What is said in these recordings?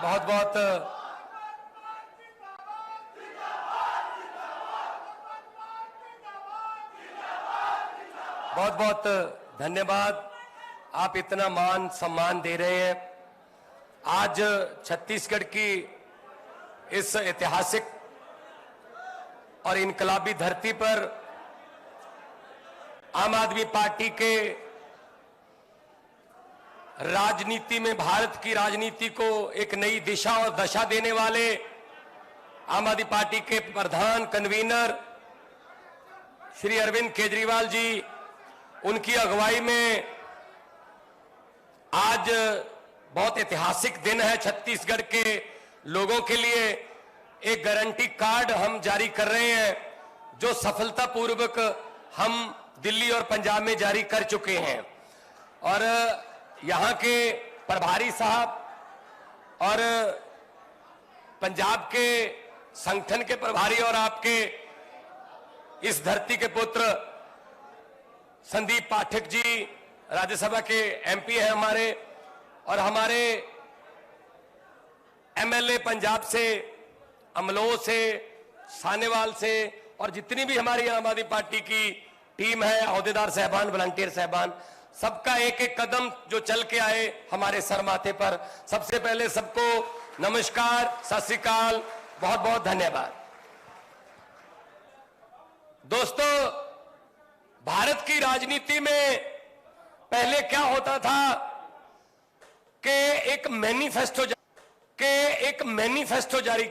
बहुत बहुत बहुत बहुत धन्यवाद। आप इतना मान सम्मान दे रहे हैं। आज छत्तीसगढ़ की इस ऐतिहासिक और इनकलाबी धरती पर आम आदमी पार्टी के राजनीति में, भारत की राजनीति को एक नई दिशा और दशा देने वाले आम आदमी पार्टी के प्रधान कन्वीनर श्री अरविंद केजरीवाल जी, उनकी अगुवाई में आज बहुत ऐतिहासिक दिन है छत्तीसगढ़ के लोगों के लिए। एक गारंटी कार्ड हम जारी कर रहे हैं जो सफलतापूर्वक हम दिल्ली और पंजाब में जारी कर चुके हैं। और यहाँ के प्रभारी साहब और पंजाब के संगठन के प्रभारी और आपके इस धरती के पुत्र संदीप पाठक जी राज्यसभा के एमपी हैं हमारे, और हमारे एमएलए पंजाब से, अमलोह से, सानेवाल से, और जितनी भी हमारी आम आदमी पार्टी की टीम है, अहदेदार साहबान, वॉलंटियर साहबान, सबका एक एक कदम जो चल के आए हमारे सर माथे पर, सबसे पहले सबको नमस्कार, सत श्री अकाल, बहुत बहुत धन्यवाद। दोस्तों, भारत की राजनीति में पहले क्या होता था कि एक मैनिफेस्टो जारी,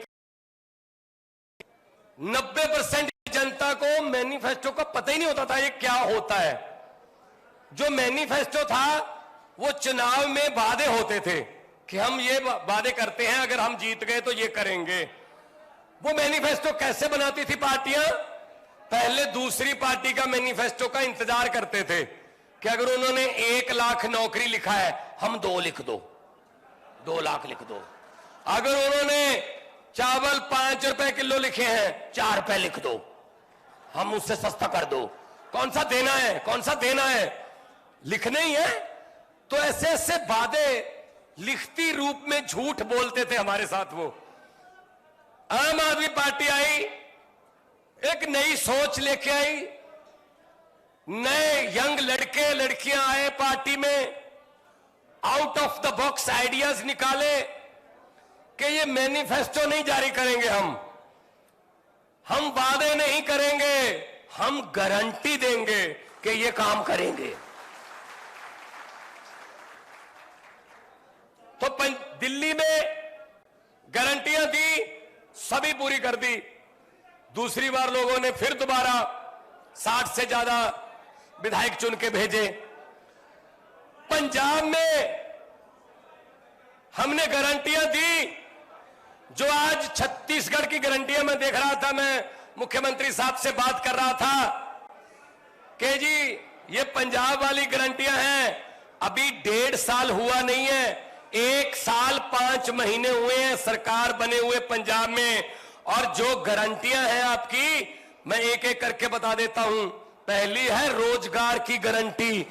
90% जनता को मैनिफेस्टो का पता ही नहीं होता था ये क्या होता है। जो मैनिफेस्टो था वो चुनाव में वादे होते थे कि हम ये वादे करते हैं, अगर हम जीत गए तो ये करेंगे। वो मैनिफेस्टो कैसे बनाती थी पार्टियां? पहले दूसरी पार्टी का मैनिफेस्टो का इंतजार करते थे कि अगर उन्होंने 1 लाख नौकरी लिखा है, हम 2 लिख दो, 2 लाख लिख दो। अगर उन्होंने चावल 5 रुपए किलो लिखे हैं, 4 रुपए लिख दो, हम उससे सस्ता कर दो। कौन सा देना है, कौन सा देना है, लिखने ही है। तो ऐसे ऐसे वादे लिखती रूप में झूठ बोलते थे हमारे साथ। वो आम आदमी पार्टी आई, एक नई सोच लेके आई, नए यंग लड़के लड़कियां आए पार्टी में, out of the box ideas निकाले कि ये मैनिफेस्टो नहीं जारी करेंगे, हम वादे नहीं करेंगे, हम गारंटी देंगे कि ये काम करेंगे। तो दिल्ली में गारंटियां दी, सभी पूरी कर दी। दूसरी बार लोगों ने फिर दोबारा 60 से ज्यादा विधायक चुन के भेजे। पंजाब में हमने गारंटियां दी जो आज छत्तीसगढ़ की गारंटियां मैं देख रहा था, मैं मुख्यमंत्री साहब से बात कर रहा था कि जी ये पंजाब वाली गारंटियां हैं, अभी 1.5 साल हुआ नहीं है, 1 साल 5 महीने हुए हैं सरकार बने हुए पंजाब में। और जो गारंटियां हैं आपकी, मैं एक एक करके बता देता हूं। पहली है रोजगार की गारंटी।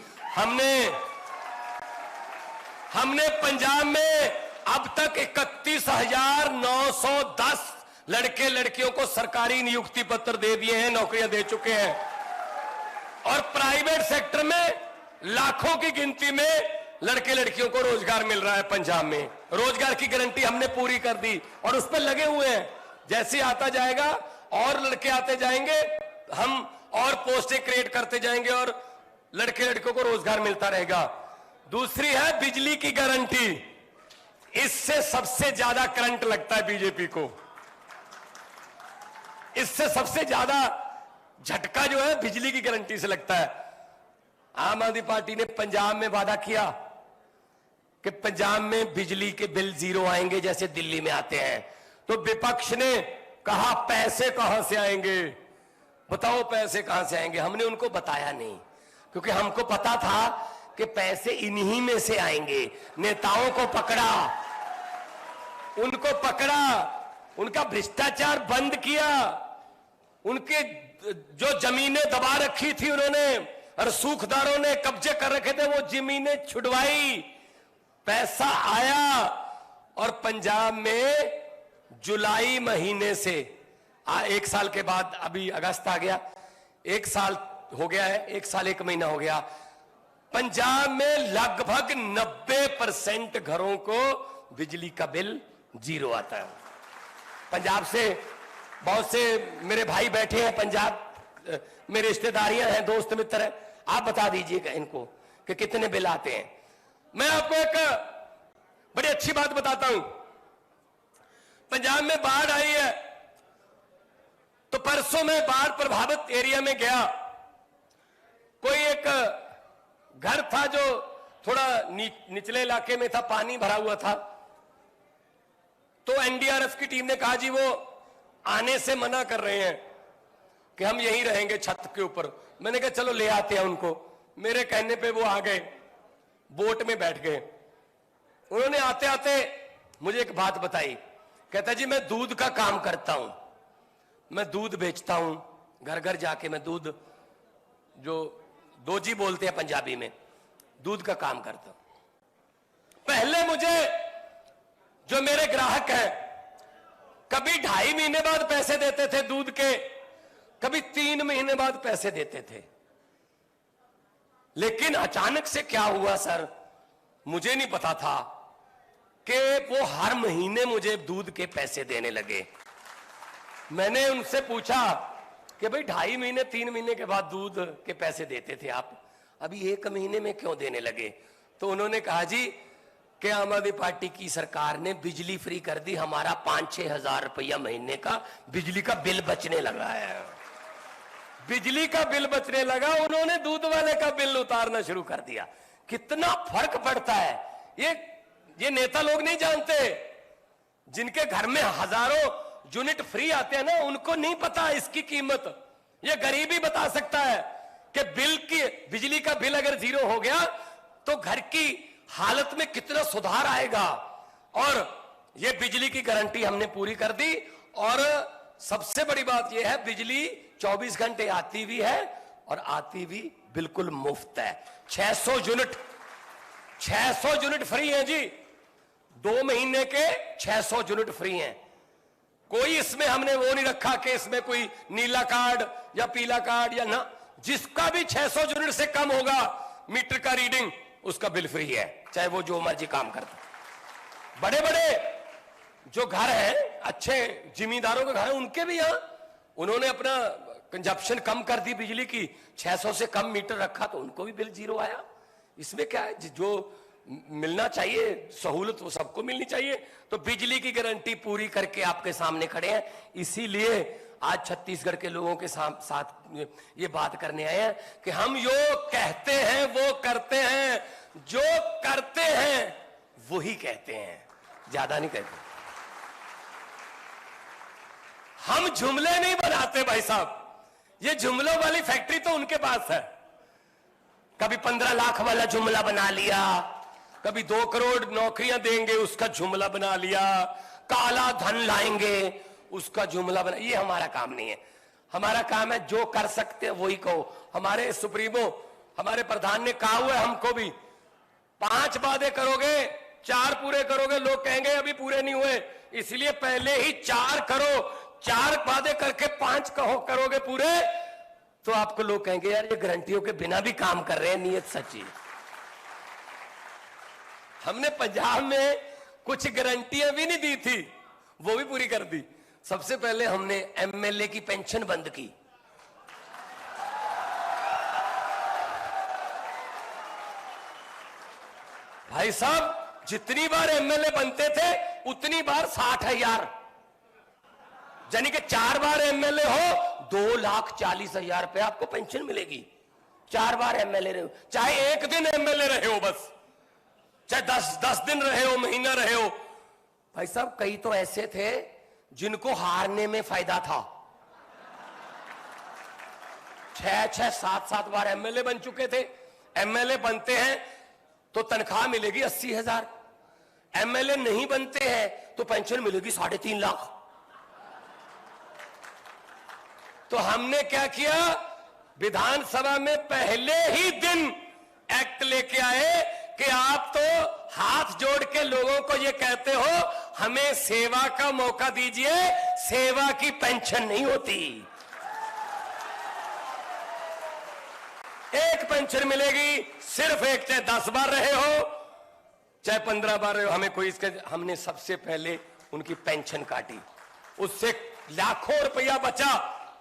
हमने पंजाब में अब तक 31,910 लड़के लड़कियों को सरकारी नियुक्ति पत्र दे दिए हैं, नौकरियां दे चुके हैं। और प्राइवेट सेक्टर में लाखों की गिनती में लड़के लड़कियों को रोजगार मिल रहा है पंजाब में। रोजगार की गारंटी हमने पूरी कर दी और उस पर लगे हुए हैं। जैसे आता जाएगा और लड़के आते जाएंगे, हम और पोस्टें क्रिएट करते जाएंगे और लड़के लड़कियों को रोजगार मिलता रहेगा। दूसरी है बिजली की गारंटी। इससे सबसे ज्यादा करंट लगता है बीजेपी को, इससे सबसे ज्यादा झटका जो है बिजली की गारंटी से लगता है। आम आदमी पार्टी ने पंजाब में वादा किया कि पंजाब में बिजली के बिल 0 आएंगे जैसे दिल्ली में आते हैं। तो विपक्ष ने कहा पैसे कहां से आएंगे, बताओ पैसे कहां से आएंगे। हमने उनको बताया नहीं, क्योंकि हमको पता था कि पैसे इन्हीं में से आएंगे। नेताओं को पकड़ा, उनको पकड़ा, उनका भ्रष्टाचार बंद किया, उनके जो जमीनें दबा रखी थी उन्होंने और सूखदारों ने कब्जे कर रखे थे वो जमीनें छुड़वाई, पैसा आया और पंजाब में जुलाई महीने से 1 साल के बाद, अभी अगस्त आ गया, 1 साल हो गया है, 1 साल 1 महीना हो गया, पंजाब में लगभग 90% घरों को बिजली का बिल 0 आता है। पंजाब से बहुत से मेरे भाई बैठे हैं, पंजाब मेरे रिश्तेदारियां हैं, दोस्त मित्र हैं, आप बता दीजिएगा इनको कि कितने बिल आते हैं। मैं आपको एक बड़ी अच्छी बात बताता हूं। पंजाब में बाढ़ आई है, तो परसों में बाढ़ प्रभावित एरिया में गया। कोई एक घर था जो थोड़ा निचले इलाके में था, पानी भरा हुआ था। तो एनडीआरएफ की टीम ने कहा जी वो आने से मना कर रहे हैं कि हम यहीं रहेंगे छत के ऊपर। मैंने कहा चलो ले आते हैं उनको। मेरे कहने पे वो आ गए, बोट में बैठ गए। उन्होंने आते आते मुझे एक बात बताई। कहता जी मैं दूध का काम करता हूं, मैं दूध बेचता हूं, घर घर जाके मैं दूध, जो दोजी बोलते हैं पंजाबी में, दूध का काम करता हूं। पहले मुझे जो मेरे ग्राहक हैं कभी 2.5 महीने बाद पैसे देते थे दूध के, कभी 3 महीने बाद पैसे देते थे। लेकिन अचानक से क्या हुआ सर, मुझे नहीं पता था कि वो हर महीने मुझे दूध के पैसे देने लगे। मैंने उनसे पूछा कि भाई 2.5 महीने 3 महीने के बाद दूध के पैसे देते थे आप, अभी 1 महीने में क्यों देने लगे? तो उन्होंने कहा जी कि आम आदमी पार्टी की सरकार ने बिजली फ्री कर दी, हमारा 5-6 हजार रुपया महीने का बिजली का बिल बचने लगा है। बिजली का बिल बचने लगा, उन्होंने दूध वाले का बिल उतारना शुरू कर दिया। कितना फर्क पड़ता है ये नेता लोग नहीं जानते। जिनके घर में हजारों यूनिट फ्री आते हैं ना, उनको नहीं पता इसकी कीमत। ये गरीब ही बता सकता है कि बिजली का बिल अगर 0 हो गया तो घर की हालत में कितना सुधार आएगा। और ये बिजली की गारंटी हमने पूरी कर दी। और सबसे बड़ी बात यह है, बिजली 24 घंटे आती भी है और आती भी बिल्कुल मुफ्त है। 600 यूनिट फ्री है जी, 2 महीने के 600 यूनिट फ्री हैं। कोई इसमें हमने वो नहीं रखा कि इसमें कोई नीला कार्ड या पीला कार्ड या ना, जिसका भी 600 यूनिट से कम होगा मीटर का रीडिंग, उसका बिल फ्री है, चाहे वो जो मर्जी काम करता। बड़े बड़े जो घर हैं, अच्छे जिम्मेदारों के घर हैं, उनके भी यहां उन्होंने अपना कंजप्शन कम कर दी बिजली की, 600 से कम मीटर रखा तो उनको भी बिल 0 आया। इसमें क्या है, जो मिलना चाहिए सहूलत वो सबको मिलनी चाहिए। तो बिजली की गारंटी पूरी करके आपके सामने खड़े हैं। इसीलिए आज छत्तीसगढ़ के लोगों के साथ ये बात करने आए हैं कि हम जो कहते हैं वो करते हैं, जो करते हैं वही कहते हैं, ज्यादा नहीं कहते। हम जुमले नहीं बनाते भाई साहब, ये जुमलों वाली फैक्ट्री तो उनके पास है। कभी 15 लाख वाला जुमला बना लिया, कभी 2 करोड़ नौकरियां देंगे उसका जुमला बना लिया, काला धन लाएंगे उसका जुमला बना। ये हमारा काम नहीं है। हमारा काम है जो कर सकते हैं वही कहो। हमारे सुप्रीमो, हमारे प्रधान ने कहा हुआ है हमको भी, 5 वादे करोगे 4 पूरे करोगे, लोग कहेंगे अभी पूरे नहीं हुए, इसलिए पहले ही 4 करो। 4 वादे करके 5 करोगे पूरे, तो आपको लोग कहेंगे यार ये गारंटियों के बिना भी काम कर रहे हैं, नीयत सच्ची। हमने पंजाब में कुछ गारंटियां भी नहीं दी थी, वो भी पूरी कर दी। सबसे पहले हमने एमएलए की पेंशन बंद की। भाई साहब जितनी बार एमएलए बनते थे उतनी बार 60,000, यानी कि 4 बार एमएलए हो 2,40,000 रुपए आपको पेंशन मिलेगी। 4 बार एमएलए रहे हो, चाहे 1 दिन एमएलए रहे हो, बस चाहे 10 दिन रहे हो, महीना रहे हो। भाई साहब कई तो ऐसे थे जिनको हारने में फायदा था। 6-6, 7-7 बार एमएलए बन चुके थे। एमएलए बनते हैं तो तनख्वाह मिलेगी 80,000, एमएलए नहीं बनते हैं तो पेंशन मिलेगी 3.5 लाख। तो हमने क्या किया, विधानसभा में पहले ही दिन एक्ट लेके आए कि आप तो हाथ जोड़ के लोगों को ये कहते हो हमें सेवा का मौका दीजिए, सेवा की पेंशन नहीं होती। एक पेंशन मिलेगी, सिर्फ एक, चाहे 10 बार रहे हो चाहे 15 बार रहे हो। हमें कोई इसके, हमने सबसे पहले उनकी पेंशन काटी, उससे लाखों रुपया बचा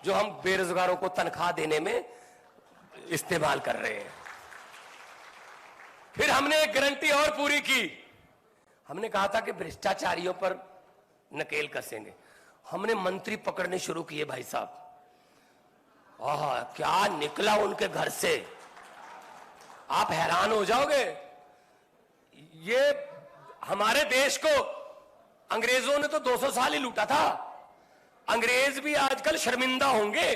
जो हम बेरोजगारों को तनख्वाह देने में इस्तेमाल कर रहे हैं। फिर हमने एक गारंटी और पूरी की, हमने कहा था कि भ्रष्टाचारियों पर नकेल कसेंगे। हमने मंत्री पकड़ने शुरू किए भाई साहब। क्या निकला उनके घर से, आप हैरान हो जाओगे। ये हमारे देश को अंग्रेजों ने तो 200 साल ही लूटा था। अंग्रेज भी आजकल शर्मिंदा होंगे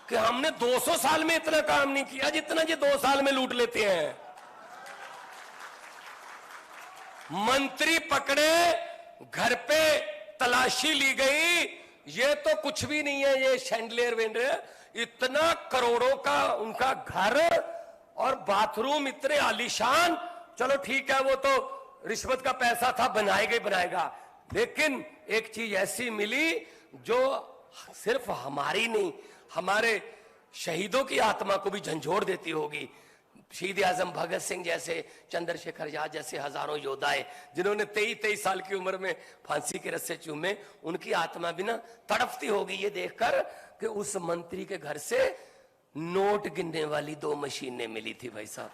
कि हमने 200 साल में इतना काम नहीं किया जितना ये 2 साल में लूट लेते हैं। मंत्री पकड़े, घर पे तलाशी ली गई, ये तो कुछ भी नहीं है, ये शैंडलियर वेंडर, इतना करोड़ों का उनका घर और बाथरूम इतने आलीशान। चलो ठीक है, वो तो रिश्वत का पैसा था, बनाएगा, लेकिन एक चीज ऐसी मिली जो सिर्फ हमारी नहीं, हमारे शहीदों की आत्मा को भी झंझोड़ देती होगी। शहीद आजम भगत सिंह जैसे, चंद्रशेखर आजाद जैसे हजारों योद्धाएं जिन्होंने 23 साल की उम्र में फांसी के रस्से चूमे, उनकी आत्मा भी ना तड़पती होगी ये देखकर कि उस मंत्री के घर से नोट गिनने वाली 2 मशीनें मिली थी। भाई साहब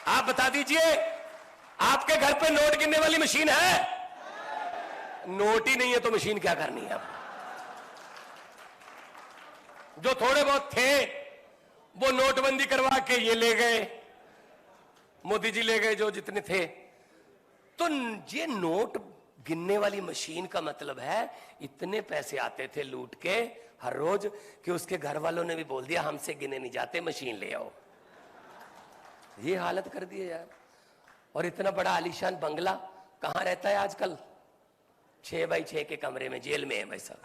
आप बता दीजिए, आपके घर पे नोट गिनने वाली मशीन है? नोट ही नहीं है तो मशीन क्या करनी है? जो थोड़े बहुत थे वो नोटबंदी करवा के ये ले गए, मोदी जी ले गए जो जितने थे। तो ये नोट गिनने वाली मशीन का मतलब है इतने पैसे आते थे लूट के हर रोज कि उसके घर वालों ने भी बोल दिया हमसे गिने नहीं जाते, मशीन ले आओ। ये हालत कर दी है यार। और इतना बड़ा आलीशान बंगला कहां रहता है आजकल? 6 बाई 6 के कमरे में, जेल में है भाई साहब।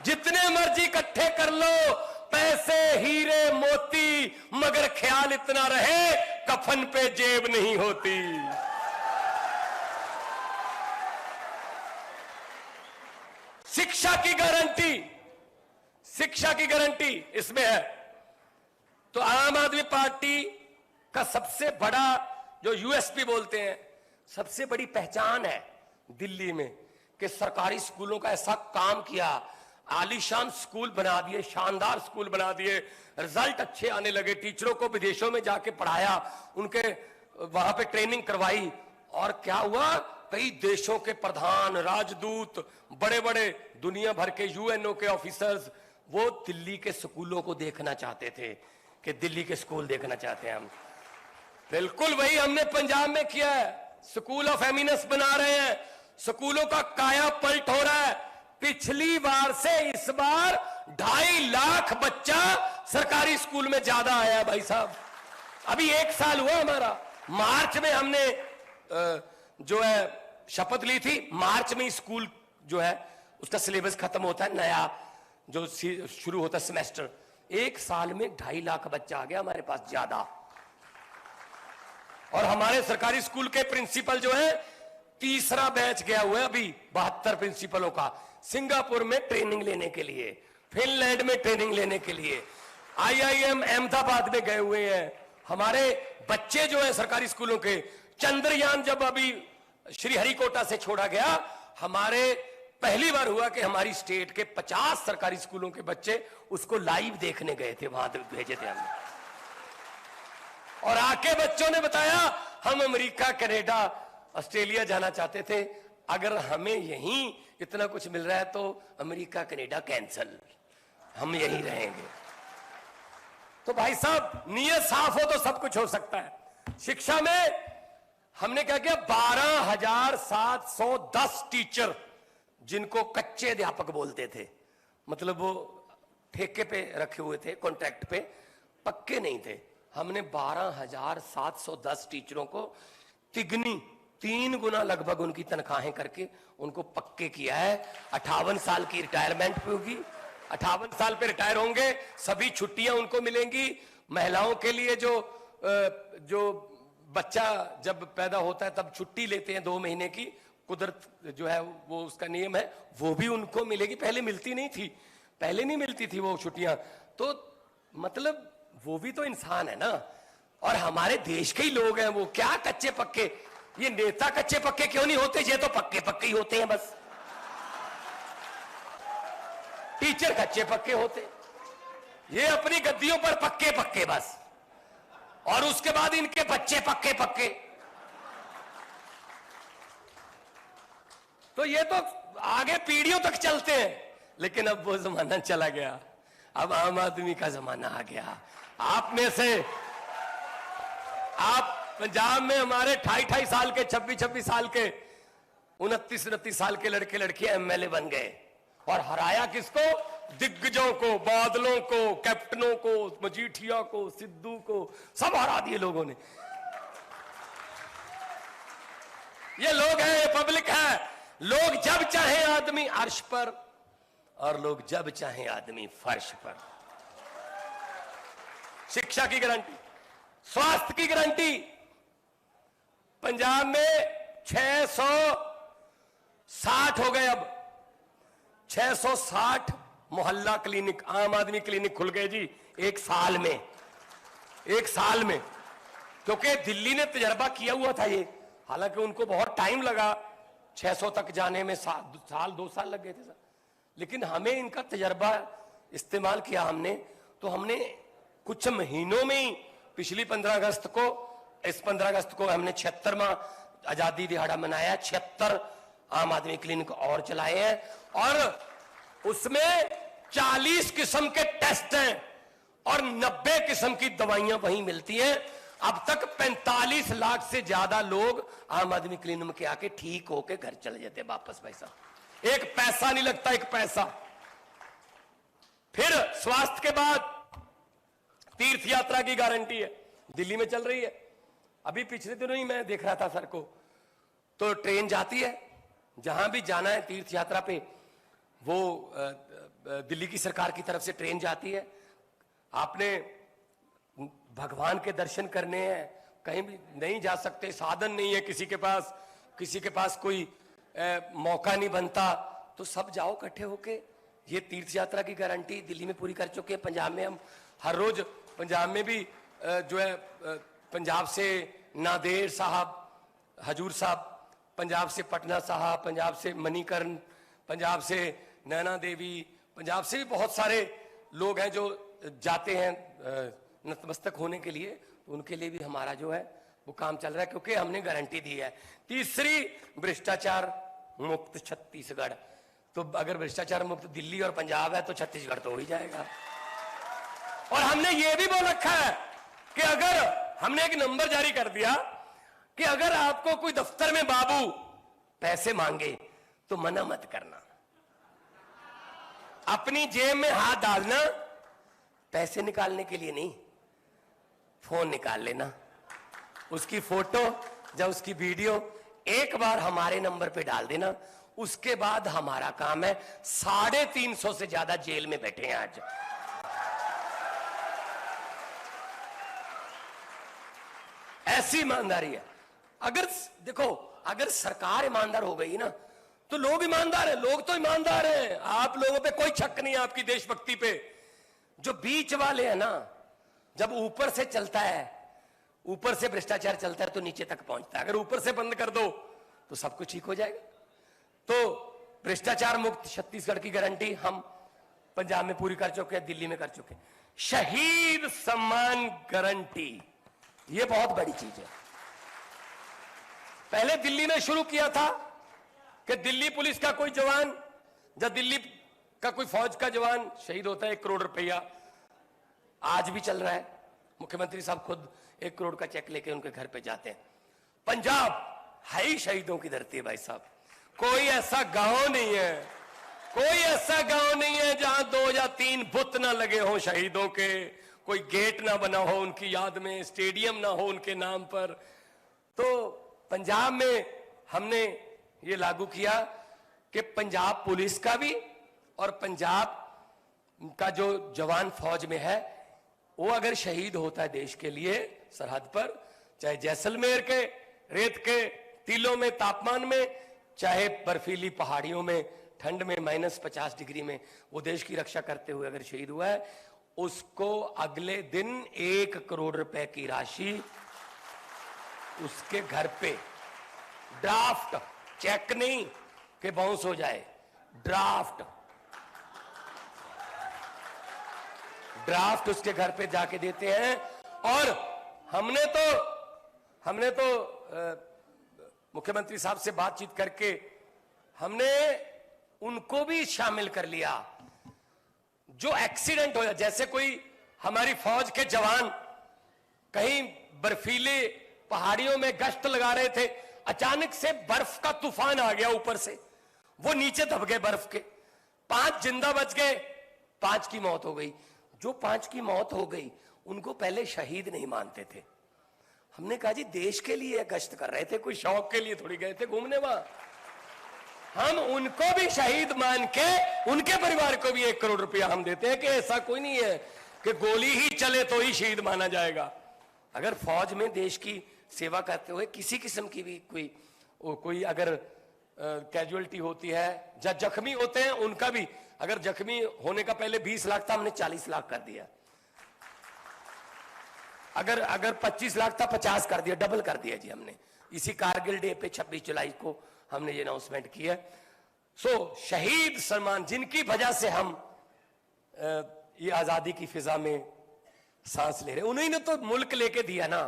जितने मर्जी इकट्ठे कर लो पैसे, हीरे मोती, मगर ख्याल इतना रहे कफन पे जेब नहीं होती। शिक्षा की गारंटी, शिक्षा की गारंटी इसमें है। तो आम आदमी पार्टी का सबसे बड़ा जो यूएसपी बोलते हैं, सबसे बड़ी पहचान है दिल्ली में कि सरकारी स्कूलों का ऐसा काम किया, आलीशान स्कूल बना दिए, शानदार स्कूल बना दिए, रिजल्ट अच्छे आने लगे, टीचरों को विदेशों में जाके पढ़ाया, उनके वहां पे ट्रेनिंग करवाई, और क्या हुआ, कई देशों के प्रधान, राजदूत, बड़े बड़े दुनिया भर के यूएनओ के ऑफिसर्स वो दिल्ली के स्कूलों को देखना चाहते थे कि दिल्ली के स्कूल देखना चाहते हैं हम। बिल्कुल वही हमने पंजाब में किया है, स्कूल ऑफ एमिनेंस बना रहे हैं, स्कूलों का काया पलट हो रहा है। पिछली बार से इस बार 2.5 लाख बच्चा सरकारी स्कूल में ज्यादा आया है भाई साहब। अभी 1 साल हुआ हमारा, मार्च में हमने जो है शपथ ली थी, मार्च में स्कूल जो है उसका सिलेबस खत्म होता है, नया जो शुरू होता है सेमेस्टर। 1 साल में 2.5 लाख बच्चा आ गया हमारे पास ज्यादा। और हमारे सरकारी स्कूल के प्रिंसिपल जो है 3रा बैच गया हुआ है अभी 72 प्रिंसिपलों का, सिंगापुर में ट्रेनिंग लेने के लिए, फिनलैंड में ट्रेनिंग लेने के लिए, IIM अहमदाबाद में गए हुए हैं। हमारे बच्चे जो है सरकारी स्कूलों के, चंद्रयान जब अभी श्रीहरिकोटा से छोड़ा गया, हमारे पहली बार हुआ कि हमारी स्टेट के 50 सरकारी स्कूलों के बच्चे उसको लाइव देखने गए थे, वहां भेजे थे हमने। और आके बच्चों ने बताया हम अमेरिका, कनाडा, ऑस्ट्रेलिया जाना चाहते थे, अगर हमें यहीं इतना कुछ मिल रहा है तो अमेरिका कनाडा कैंसल, हम यहीं रहेंगे। तो भाई साहब नीयत साफ हो तो सब कुछ हो सकता है। शिक्षा में हमने क्या किया, 12,710 टीचर जिनको कच्चे अध्यापक बोलते थे, मतलब वो ठेके पे रखे हुए थे, कॉन्ट्रैक्ट पे, पक्के नहीं थे, हमने 12,710 टीचरों को तिगनी 3 गुना लगभग उनकी तनख्वाहें करके उनको पक्के किया है। 58 साल की रिटायरमेंट पे होगी, 58 साल पे रिटायर होंगे, सभी छुट्टियां उनको मिलेंगी, महिलाओं के लिए जो बच्चा जब पैदा होता है तब छुट्टी लेते हैं 2 महीने की, कुदरत जो है वो उसका नियम है, वो भी उनको मिलेगी। पहले मिलती नहीं थी, पहले नहीं मिलती थी वो छुट्टियां। तो मतलब वो भी तो इंसान है ना, और हमारे देश के ही लोग हैं। वो क्या कच्चे पक्के, ये नेता कच्चे पक्के क्यों नहीं होते? ये तो पक्के पक्के ही होते हैं बस। टीचर कच्चे पक्के होते, ये अपनी गद्दियों पर पक्के पक्के बस, और उसके बाद इनके बच्चे पक्के पक्के। तो ये तो आगे पीढ़ियों तक चलते हैं। लेकिन अब वो जमाना चला गया, अब आम आदमी का जमाना आ गया। आप में से, आप पंजाब में हमारे 28 साल के, 26 साल के, 29 साल के लड़के लड़कियां एमएलए बन गए, और हराया किसको? दिग्गजों को, बादलों को, कैप्टनों को, मजीठिया को, सिद्धू को, सब हरा दिए लोगों ने। ये लोग हैं, ये पब्लिक है। लोग जब चाहे आदमी अर्श पर, और लोग जब चाहे आदमी फर्श पर। शिक्षा की गारंटी, स्वास्थ्य की गारंटी। पंजाब में 660 हो गए, अब 660 मोहल्ला क्लिनिक, आम आदमी क्लिनिक खुल गए जी एक साल में, एक साल में। क्योंकि दिल्ली ने तजर्बा किया हुआ था ये, हालांकि उनको बहुत टाइम लगा 600 तक जाने में, साल 2 साल लग गए थे। लेकिन हमें इनका तजर्बा इस्तेमाल किया हमने, तो हमने कुछ महीनों में ही, पिछली 15 अगस्त को, इस 15 अगस्त को हमने 76वां आजादी दिहाड़ा मनाया, 76 आम आदमी क्लिनिक और चलाए हैं, और उसमें 40 किस्म के टेस्ट हैं और 90 किस्म की दवाइयां वहीं मिलती हैं। अब तक 45 लाख से ज्यादा लोग आम आदमी क्लिनिक के आके ठीक होके घर चले जाते वापस। भाई साहब, एक पैसा नहीं लगता, एक पैसा। फिर स्वास्थ्य के बाद तीर्थ यात्रा की गारंटी है, दिल्ली में चल रही है। अभी पिछले दिनों ही मैं देख रहा था सर को, तो ट्रेन जाती है, जहां भी जाना है तीर्थ यात्रा पे, वो दिल्ली की सरकार की तरफ से ट्रेन जाती है। आपने भगवान के दर्शन करने हैं, कहीं भी नहीं जा सकते, साधन नहीं है किसी के पास कोई मौका नहीं बनता, तो सब जाओ इकट्ठे होके। ये तीर्थ यात्रा की गारंटी दिल्ली में पूरी कर चुके हैं। पंजाब में हम हर रोज, पंजाब में भी जो है, पंजाब से नादेर साहब, हजूर साहब, पंजाब से पटना साहब, पंजाब से मणिकर्ण, पंजाब से नैना देवी, पंजाब से भी बहुत सारे लोग हैं जो जाते हैं नतमस्तक होने के लिए। तो उनके लिए भी हमारा जो है वो काम चल रहा है, क्योंकि हमने गारंटी दी है। तीसरी, भ्रष्टाचार मुक्त छत्तीसगढ़। तो अगर भ्रष्टाचार मुक्त दिल्ली और पंजाब है तो छत्तीसगढ़ तो हो ही जाएगा। और हमने ये भी बोल रखा है कि अगर, हमने एक नंबर जारी कर दिया कि अगर आपको कोई दफ्तर में बाबू पैसे मांगे तो मना मत करना, अपनी जेब में हाथ डालना, पैसे निकालने के लिए नहीं, फोन निकाल लेना, उसकी फोटो या उसकी वीडियो एक बार हमारे नंबर पे डाल देना, उसके बाद हमारा काम है। 350 से ज्यादा जेल में बैठे हैं आज। ऐसी ईमानदारी है। अगर देखो, अगर सरकार ईमानदार हो गई ना, तो लोग ईमानदार हैं, लोग तो ईमानदार हैं। आप लोगों पे कोई शक नहीं है, आपकी देशभक्ति पे। जो बीच वाले हैं ना, जब ऊपर से चलता है, ऊपर से भ्रष्टाचार चलता है तो नीचे तक पहुंचता है। अगर ऊपर से बंद कर दो तो सब कुछ ठीक हो जाएगा। तो भ्रष्टाचार मुक्त छत्तीसगढ़ की गारंटी हम पंजाब में पूरी कर चुके हैं, दिल्ली में कर चुके हैं। शहीद सम्मान गारंटी, ये बहुत बड़ी चीज है। पहले दिल्ली ने शुरू किया था कि दिल्ली पुलिस का कोई जवान, जब दिल्ली का कोई फौज का जवान शहीद होता है, 1 करोड़ रुपया आज भी चल रहा है। मुख्यमंत्री साहब खुद 1 करोड़ का चेक लेके उनके घर पे जाते हैं। पंजाब है ही शहीदों की धरती है भाई साहब। कोई ऐसा गांव नहीं है, कोई ऐसा गांव नहीं है जहां 2 या 3 बुत ना लगे हो शहीदों के, कोई गेट ना बना हो उनकी याद में, स्टेडियम ना हो उनके नाम पर। तो पंजाब में हमने ये लागू किया कि पंजाब पुलिस का भी और पंजाब का जो जवान फौज में है वो अगर शहीद होता है देश के लिए सरहद पर, चाहे जैसलमेर के रेत के टीलों में तापमान में, चाहे बर्फीली पहाड़ियों में ठंड में -50 डिग्री में, वो देश की रक्षा करते हुए अगर शहीद हुआ है, उसको अगले दिन 1 करोड़ रुपए की राशि उसके घर पे, ड्राफ्ट, चेक नहीं कि बाउंस हो जाए, ड्राफ्ट उसके घर पे जाके देते हैं। और हमने तो मुख्यमंत्री साहब से बातचीत करके हमने उनको भी शामिल कर लिया। जो एक्सीडेंट हो, जैसे कोई हमारी फौज के जवान कहीं बर्फीले पहाड़ियों में गश्त लगा रहे थे, अचानक से बर्फ का तूफान आ गया ऊपर से, वो नीचे दब गए बर्फ के, 5 जिंदा बच गए, 5 की मौत हो गई। जो 5 की मौत हो गई उनको पहले शहीद नहीं मानते थे। हमने कहा जी देश के लिए गश्त कर रहे थे, कोई शौक के लिए थोड़ी गए थे घूमने वहां। हम उनको भी शहीद मान के उनके परिवार को भी 1 करोड़ रुपया हम देते हैं कि ऐसा कोई नहीं है कि गोली ही चले तो ही शहीद माना जाएगा। अगर फौज में देश की सेवा करते हुए किसी किस्म की भी कोई अगर कैजुअलिटी होती है, जख्मी होते हैं, उनका भी अगर जख्मी होने का पहले 20 लाख था, हमने 40 लाख कर दिया। अगर 25 लाख था, 50 कर दिया, डबल कर दिया जी हमने। इसी कारगिल डे पे 26 जुलाई को हमने ये अनाउंसमेंट किया। शहीद सम्मान, जिनकी वजह से हम ये आजादी की फिजा में सांस ले रहे, उन्हीं ने तो मुल्क लेके दिया ना।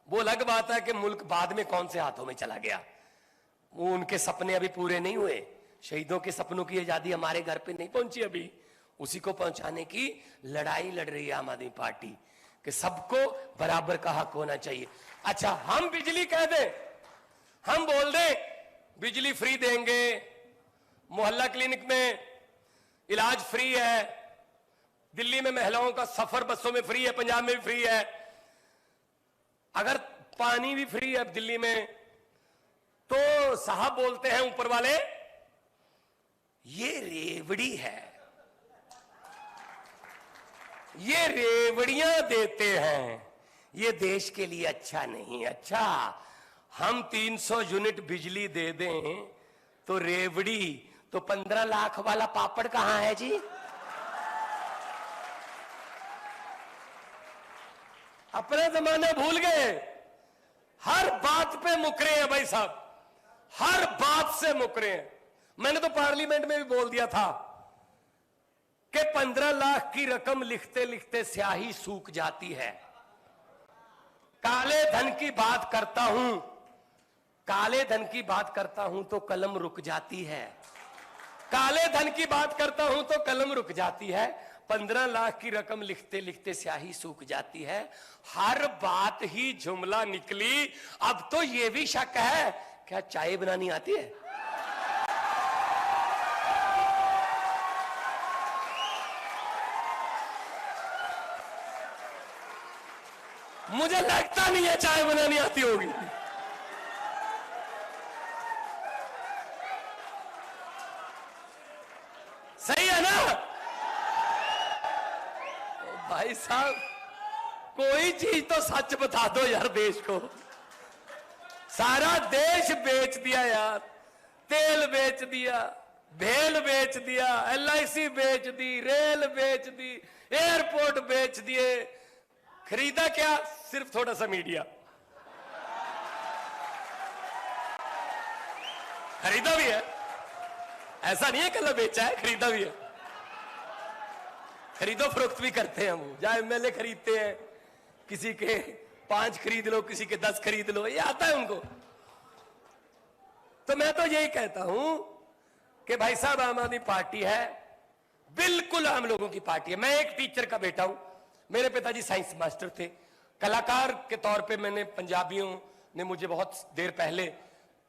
वो अलग बात है कि मुल्क बाद में कौन से हाथों में चला गया, वो उनके सपने अभी पूरे नहीं हुए। शहीदों के सपनों की आजादी हमारे घर पे नहीं पहुंची अभी, उसी को पहुंचाने की लड़ाई लड़ रही है आम आदमी पार्टी कि सबको बराबर का हक होना चाहिए। अच्छा, हम बिजली कह दें, हम बोल दें बिजली फ्री देंगे, मोहल्ला क्लिनिक में इलाज फ्री है, दिल्ली में महिलाओं का सफर बसों में फ्री है, पंजाब में भी फ्री है, अगर पानी भी फ्री है दिल्ली में, तो साहब बोलते हैं ऊपर वाले ये रेवड़ी है, ये रेवड़ियां देते हैं, ये देश के लिए अच्छा नहीं। अच्छा, हम 300 यूनिट बिजली दे दें तो रेवड़ी, तो 15 लाख वाला पापड़ कहां है जी? अपना जमाना भूल गए, हर बात पे मुकरे हैं भाई साहब, हर बात से मुकरे हैं। मैंने तो पार्लियामेंट में भी बोल दिया था कि 15 लाख की रकम लिखते लिखते स्याही सूख जाती है। काले धन की बात करता हूं, काले धन की बात करता हूं तो कलम रुक जाती है, काले धन की बात करता हूं तो कलम रुक जाती है। 15 लाख की रकम लिखते लिखते स्याही सूख जाती है। हर बात ही जुमला निकली। अब तो यह भी शक है, क्या चाय बनानी आती है? मुझे लगता नहीं है चाय बनानी आती होगी। सही है ना भाई साहब? कोई चीज तो सच बता दो यार देश को। सारा देश बेच दिया यार, तेल बेच दिया, भेल बेच दिया, LIC बेच दी, रेल बेच दी, एयरपोर्ट बेच दिए। खरीदा क्या? सिर्फ थोड़ा सा मीडिया। खरीदा भी है, ऐसा नहीं है कल बेचा है, खरीदा भी है। खरीदो फरोख्त भी करते हैं वो, जहां MLA खरीदते हैं, किसी के 5 खरीद लो, किसी के 10 खरीद लो, ये आता है उनको। तो मैं तो यही कहता हूं कि भाई साहब आम आदमी पार्टी है, बिल्कुल आम लोगों की पार्टी है। मैं एक टीचर का बेटा हूं, मेरे पिताजी साइंस मास्टर थे। कलाकार के तौर पे मैंने, पंजाबियों ने मुझे बहुत देर पहले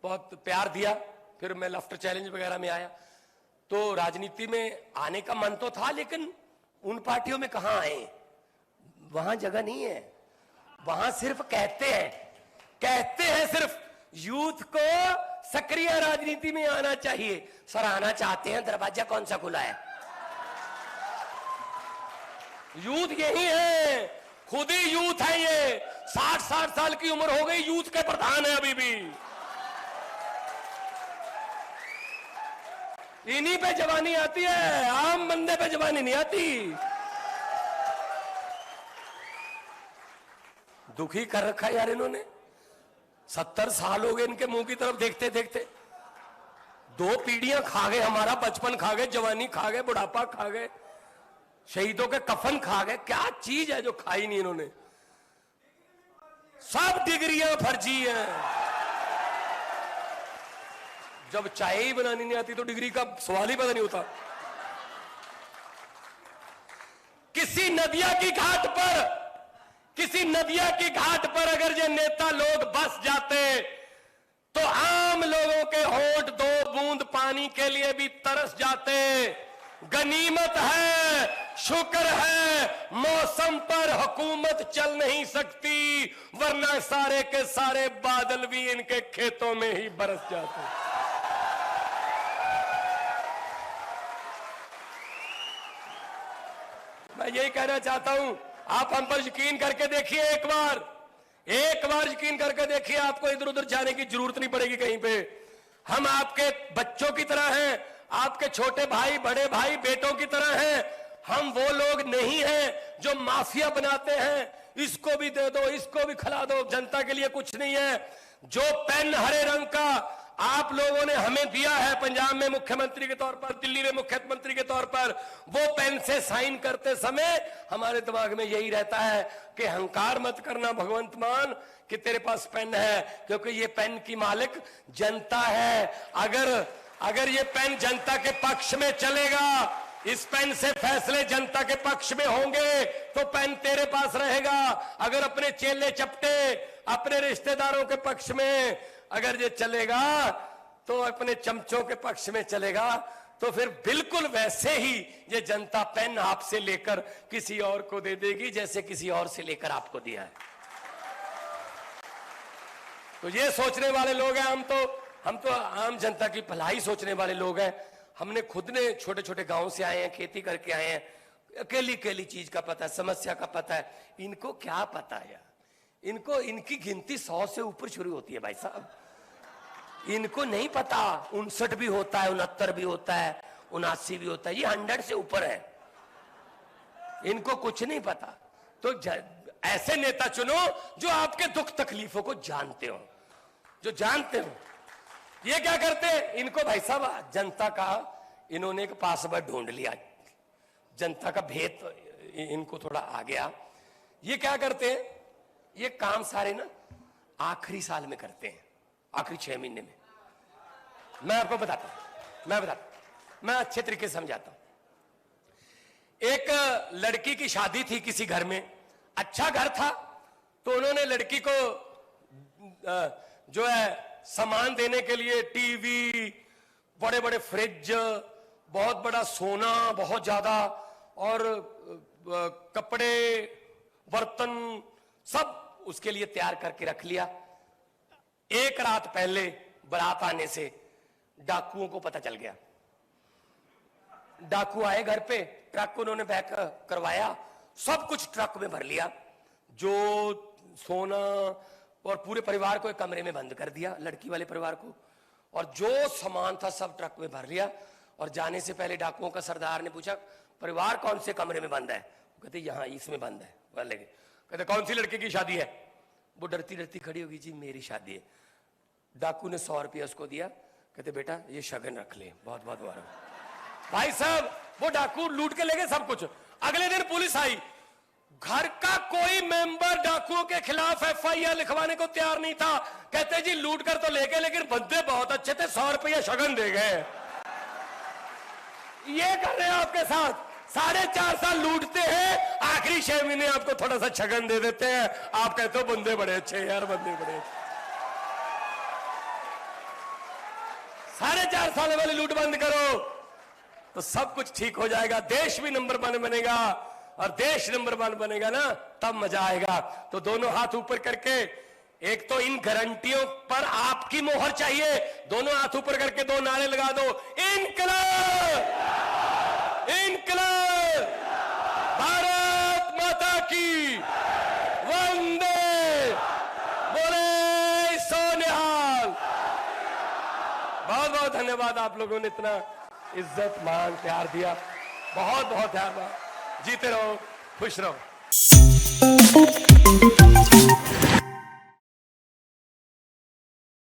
बहुत प्यार दिया, फिर मैं लाफ्टर चैलेंज वगैरह में आया। तो राजनीति में आने का मन तो था, लेकिन उन पार्टियों में कहां आए, वहां जगह नहीं है। वहां सिर्फ कहते हैं सिर्फ यूथ को सक्रिय राजनीति में आना चाहिए। सर आना चाहते हैं, दरवाजा कौन सा खुला है? यूथ यही है, खुद ही यूथ है ये, 60-60 साल की उम्र हो गई, यूथ के प्रधान है अभी भी। इन्हीं पे जवानी आती है, आम बंदे पे जवानी नहीं आती। दुखी कर रखा है यार इन्होंने। 70 साल हो गए इनके मुंह की तरफ देखते देखते। 2 पीढ़ियां खा गए, हमारा बचपन खा गए, जवानी खा गए, बुढ़ापा खा गए, शहीदों के कफन खा गए। क्या चीज है जो खाई नहीं इन्होंने? सब डिग्रियां फर्जी हैं। जब चाय ही बनानी नहीं आती तो डिग्री का सवाल ही पता नहीं होता। किसी नदिया की घाट पर अगर ये नेता लोग बस जाते तो आम लोगों के होंठ 2 बूंद पानी के लिए भी तरस जाते। गनीमत है, शुक्र है, मौसम पर हुकूमत चल नहीं सकती, वरना सारे के सारे बादल भी इनके खेतों में ही बरस जाते। मैं यही कहना चाहता हूं, आप हम पर यकीन करके देखिए, एक बार यकीन करके देखिए, आपको इधर उधर जाने की जरूरत नहीं पड़ेगी कहीं पे। हम आपके बच्चों की तरह हैं, आपके छोटे भाई, बड़े भाई, बेटों की तरह हैं। हम वो लोग नहीं हैं जो माफिया बनाते हैं, इसको भी दे दो, इसको भी खिला दो, जनता के लिए कुछ नहीं है। जो पेन हरे रंग का आप लोगों ने हमें दिया है पंजाब में मुख्यमंत्री के तौर पर, दिल्ली में मुख्यमंत्री के तौर पर, वो पेन से साइन करते समय हमारे दिमाग में यही रहता है कि अहंकार मत करना भगवंत मान कि तेरे पास पेन है, क्योंकि ये पेन की मालिक जनता है। अगर ये पेन जनता के पक्ष में चलेगा, इस पेन से फैसले जनता के पक्ष में होंगे, तो पेन तेरे पास रहेगा। अगर अपने चेले चपटे, अपने रिश्तेदारों के पक्ष में अगर ये चलेगा, तो अपने चमचों के पक्ष में चलेगा, तो फिर बिल्कुल वैसे ही ये जनता पेन आपसे लेकर किसी और को दे देगी, जैसे किसी और से लेकर आपको दिया है। तो ये सोचने वाले लोग हैं, हम तो आम जनता की भलाई सोचने वाले लोग हैं। हमने खुद ने छोटे छोटे गांव से आए हैं, खेती करके आए हैं, अकेली चीज का पता है, समस्या का पता है। इनको क्या पता है यार? इनकी गिनती 100 से ऊपर शुरू होती है भाई साहब। इनको नहीं पता 59 भी होता है, 69 भी होता है, 79 भी होता है, ये 100 से ऊपर है। इनको कुछ नहीं पता। तो ऐसे नेता चुनो जो आपके दुख तकलीफों को जानते हो, जो जानते हो। ये क्या करते हैं? इनको भाई साहब जनता का इन्होंने एक पासवर्ड ढूंढ लिया, जनता का भेद इनको थोड़ा आ गया। ये क्या करते हैं? ये काम सारे ना आखिरी साल में करते हैं, आखिरी 6 महीने में। मैं आपको बताता हूं, मैं अच्छे तरीके से समझाता हूं। एक लड़की की शादी थी किसी घर में, अच्छा घर था, तो उन्होंने लड़की को जो है सामान देने के लिए टीवी, बड़े बड़े फ्रिज, बहुत बड़ा सोना, बहुत ज्यादा, और कपड़े, बर्तन, सब उसके लिए तैयार करके रख लिया। एक रात पहले बारात आने से डाकुओं को पता चल गया। डाकू आए घर पे, ट्रक उन्होंने पैक करवाया, सब कुछ ट्रक में भर लिया, जो सोना, और पूरे परिवार को एक कमरे में बंद कर दिया, लड़की वाले परिवार को, और जो सामान था सब ट्रक में भर लिया। और जाने से पहले डाकुओं का सरदार ने पूछा, परिवार कौन से कमरे में बंद है? कहते यहाँ इसमें बंद है। वाले कहते कौन सी लड़की की शादी है? वो डरती डरती खड़ी होगी, जी मेरी शादी है। डाकू ने 100 रुपया उसको दिया, कहते बेटा ये शगन रख ले, बहुत बहुत मुबारक। भाई साहब वो डाकू लूट के ले गए सब कुछ। अगले दिन पुलिस आई, घर का कोई मेंबर डाकुओं के खिलाफ FIR लिखवाने को तैयार नहीं था। कहते जी लूट कर तो ले गए, लेकिन बंदे बहुत अच्छे थे, 100 रुपया शगन दे गए। ये कर रहे हैं आपके साथ, 4.5 साल लूटते हैं, आखिरी 6 महीने आपको थोड़ा सा शगन दे देते हैं। आप कहते हो बंदे बड़े अच्छे यार, बंदे बड़े अच्छे। 4.5 साल वाली लूट बंद करो तो सब कुछ ठीक हो जाएगा, देश भी नंबर 1 बनेगा। और देश नंबर 1 बनेगा ना, तब मजा आएगा। तो दोनों हाथ ऊपर करके, एक तो इन गारंटियों पर आपकी मोहर चाहिए, दोनों हाथ ऊपर करके 2 नारे लगा दो, इनकलाब, इनकलाब, भारत माता की। बहुत धन्यवाद, आप लोगों ने इतना इज्जत मान प्यार दिया, बहुत बहुत धन्यवाद। जीते रहो, खुश रहो।